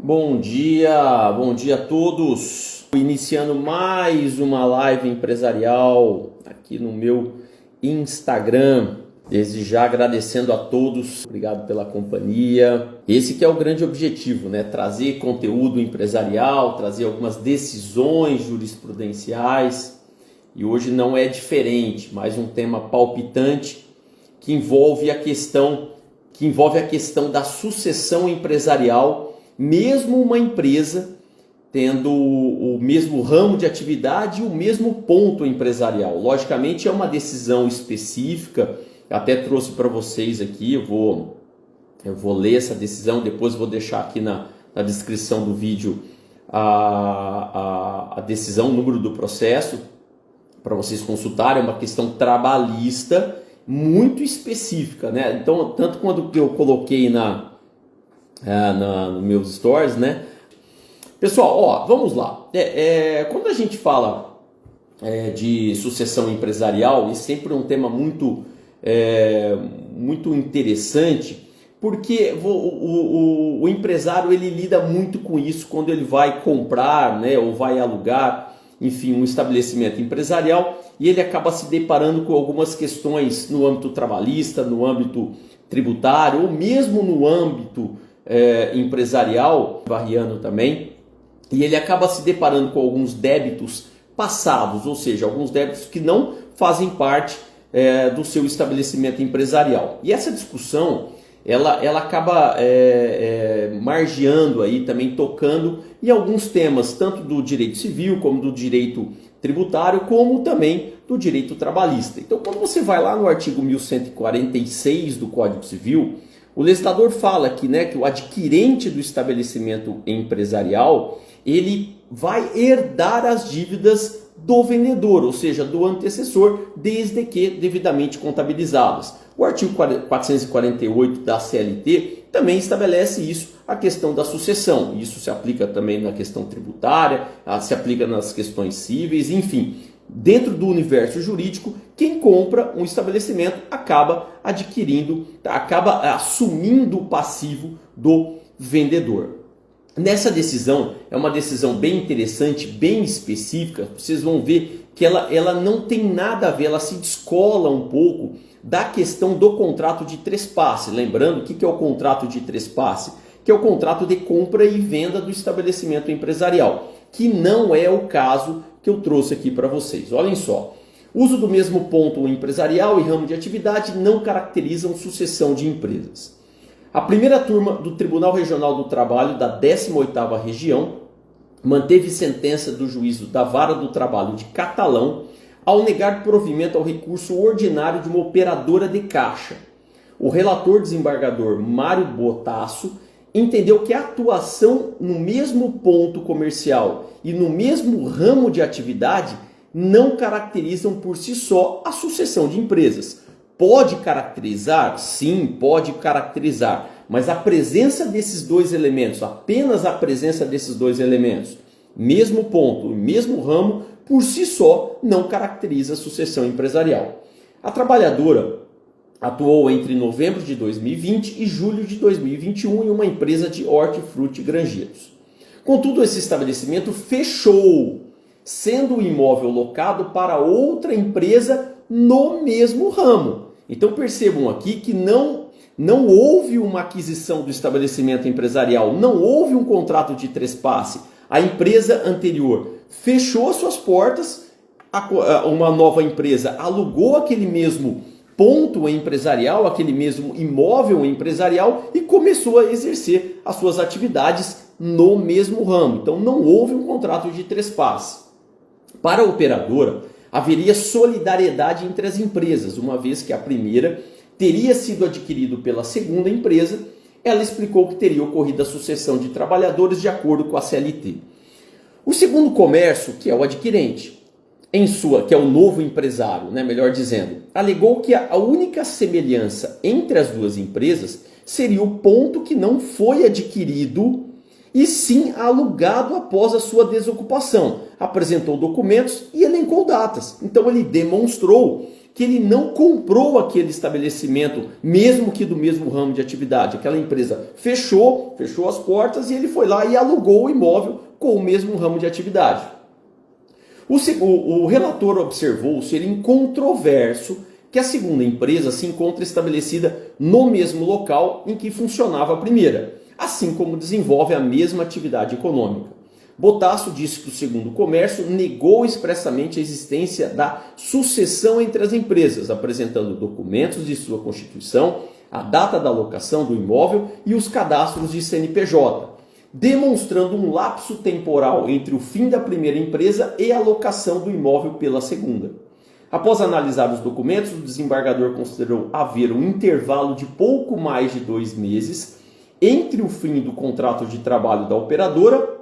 Bom dia a todos. Iniciando mais uma live empresarial aqui no meu Instagram. Desde já agradecendo a todos, obrigado pela companhia. Esse que é o grande objetivo, né? Trazer conteúdo empresarial, trazer algumas decisões jurisprudenciais. E hoje não é diferente, mais um tema palpitante que envolve a questão da sucessão empresarial, mesmo uma empresa tendo o mesmo ramo de atividade e o mesmo ponto empresarial. Logicamente é uma decisão específica, até trouxe para vocês aqui, eu vou ler essa decisão, depois vou deixar aqui na descrição do vídeo a decisão, o número do processo, para vocês consultarem. É uma questão trabalhista muito específica, né? Então, tanto quando eu coloquei nos meus stories, né? Pessoal, vamos lá. Quando a gente fala de sucessão empresarial, isso sempre é um tema muito interessante, porque o empresário ele lida muito com isso quando ele vai comprar, né, ou vai alugar, enfim, um estabelecimento empresarial, e ele acaba se deparando com algumas questões no âmbito trabalhista, no âmbito tributário, ou mesmo no âmbito empresarial, variando também, e ele acaba se deparando com alguns débitos passados, ou seja, alguns débitos que não fazem parte do seu estabelecimento empresarial. E essa discussão ela acaba margeando aí, também tocando em alguns temas, tanto do direito civil, como do direito tributário, como também do direito trabalhista. Então, quando você vai lá no artigo 1146 do Código Civil, o legislador fala aqui, né, que o adquirente do estabelecimento empresarial ele vai herdar as dívidas do vendedor, ou seja, do antecessor, desde que devidamente contabilizadas. O artigo 448 da CLT também estabelece isso, a questão da sucessão. Isso se aplica também na questão tributária, se aplica nas questões cíveis, enfim. Dentro do universo jurídico, quem compra um estabelecimento acaba assumindo o passivo do vendedor. Nessa decisão, é uma decisão bem interessante, bem específica, vocês vão ver que ela não tem nada a ver, ela se descola um pouco da questão do contrato de trespasse. Lembrando, o que é o contrato de trespasse? Que é o contrato de compra e venda do estabelecimento empresarial, que não é o caso que eu trouxe aqui para vocês. Olhem só, uso do mesmo ponto empresarial e ramo de atividade não caracterizam sucessão de empresas. A primeira turma do Tribunal Regional do Trabalho da 18ª Região manteve sentença do juízo da Vara do Trabalho de Catalão ao negar provimento ao recurso ordinário de uma operadora de caixa. O relator desembargador Mário Botasso entendeu que a atuação no mesmo ponto comercial e no mesmo ramo de atividade não caracterizam por si só a sucessão de empresas. Pode caracterizar? Sim, pode caracterizar, mas a presença desses dois elementos, apenas a presença desses dois elementos, mesmo ponto, mesmo ramo, por si só não caracteriza a sucessão empresarial. A trabalhadora atuou entre novembro de 2020 e julho de 2021 em uma empresa de hortifruti granjeiros. Contudo, esse estabelecimento fechou, sendo o imóvel locado para outra empresa no mesmo ramo. Então percebam aqui que não houve uma aquisição do estabelecimento empresarial, não houve um contrato de trespasse. A empresa anterior fechou suas portas, uma nova empresa alugou aquele mesmo ponto empresarial, aquele mesmo imóvel empresarial e começou a exercer as suas atividades no mesmo ramo. Então não houve um contrato de trespasse. Para a operadora, haveria solidariedade entre as empresas, uma vez que a primeira teria sido adquirida pela segunda empresa. Ela explicou que teria ocorrido a sucessão de trabalhadores de acordo com a CLT. O segundo comércio, que é o adquirente, que é o novo empresário, né, melhor dizendo, alegou que a única semelhança entre as duas empresas seria o ponto que não foi adquirido e sim alugado após a sua desocupação. Apresentou documentos e elencou datas. Então ele demonstrou que ele não comprou aquele estabelecimento, mesmo que do mesmo ramo de atividade. Aquela empresa fechou as portas e ele foi lá e alugou o imóvel com o mesmo ramo de atividade. O relator observou ser incontroverso que a segunda empresa se encontra estabelecida no mesmo local em que funcionava a primeira, assim como desenvolve a mesma atividade econômica. Botasso disse que o segundo comércio negou expressamente a existência da sucessão entre as empresas, apresentando documentos de sua constituição, a data da locação do imóvel e os cadastros de CNPJ, demonstrando um lapso temporal entre o fim da primeira empresa e a locação do imóvel pela segunda. Após analisar os documentos, o desembargador considerou haver um intervalo de pouco mais de 2 meses entre o fim do contrato de trabalho da operadora,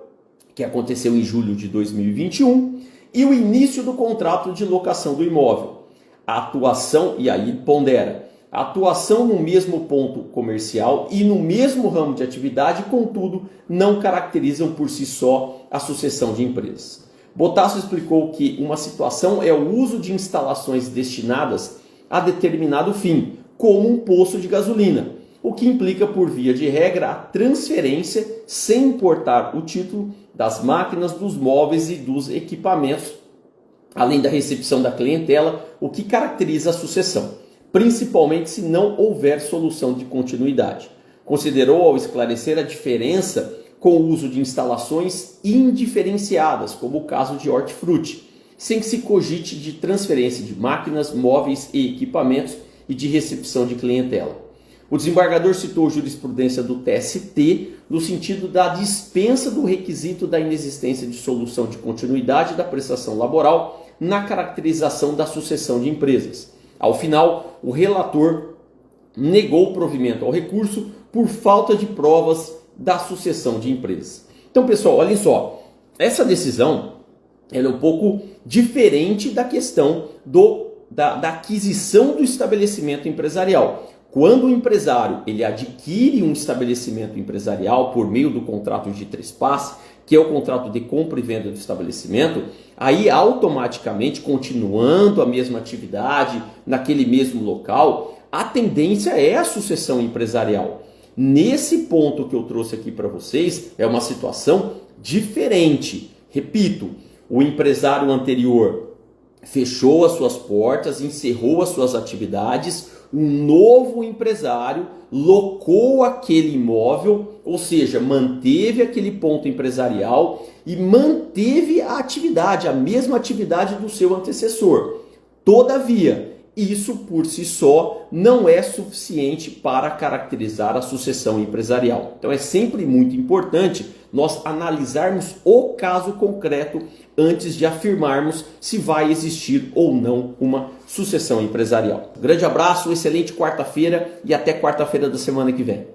que aconteceu em julho de 2021, e o início do contrato de locação do imóvel. A atuação, e aí pondera, a atuação no mesmo ponto comercial e no mesmo ramo de atividade, contudo, não caracterizam por si só a sucessão de empresas. Botasso explicou que uma situação é o uso de instalações destinadas a determinado fim, como um poço de gasolina, o que implica, por via de regra, a transferência, sem importar o título, das máquinas, dos móveis e dos equipamentos, além da recepção da clientela, o que caracteriza a sucessão, principalmente se não houver solução de continuidade. Considerou ao esclarecer a diferença com o uso de instalações indiferenciadas, como o caso de hortifruti, sem que se cogite de transferência de máquinas, móveis e equipamentos e de recepção de clientela. O desembargador citou jurisprudência do TST no sentido da dispensa do requisito da inexistência de solução de continuidade da prestação laboral na caracterização da sucessão de empresas. Ao final, o relator negou o provimento ao recurso por falta de provas da sucessão de empresas. Então, pessoal, olhem só, essa decisão ela é um pouco diferente da questão da aquisição do estabelecimento empresarial. Quando o empresário ele adquire um estabelecimento empresarial por meio do contrato de trespasse, que é o contrato de compra e venda do estabelecimento, aí automaticamente, continuando a mesma atividade naquele mesmo local, a tendência é a sucessão empresarial. Nesse ponto que eu trouxe aqui para vocês, é uma situação diferente. Repito, o empresário anterior fechou as suas portas, encerrou as suas atividades, um novo empresário locou aquele imóvel, ou seja, manteve aquele ponto empresarial e manteve a atividade, a mesma atividade do seu antecessor. Todavia, isso por si só não é suficiente para caracterizar a sucessão empresarial. Então é sempre muito importante nós analisarmos o caso concreto antes de afirmarmos se vai existir ou não uma sucessão empresarial. Um grande abraço, excelente quarta-feira e até quarta-feira da semana que vem.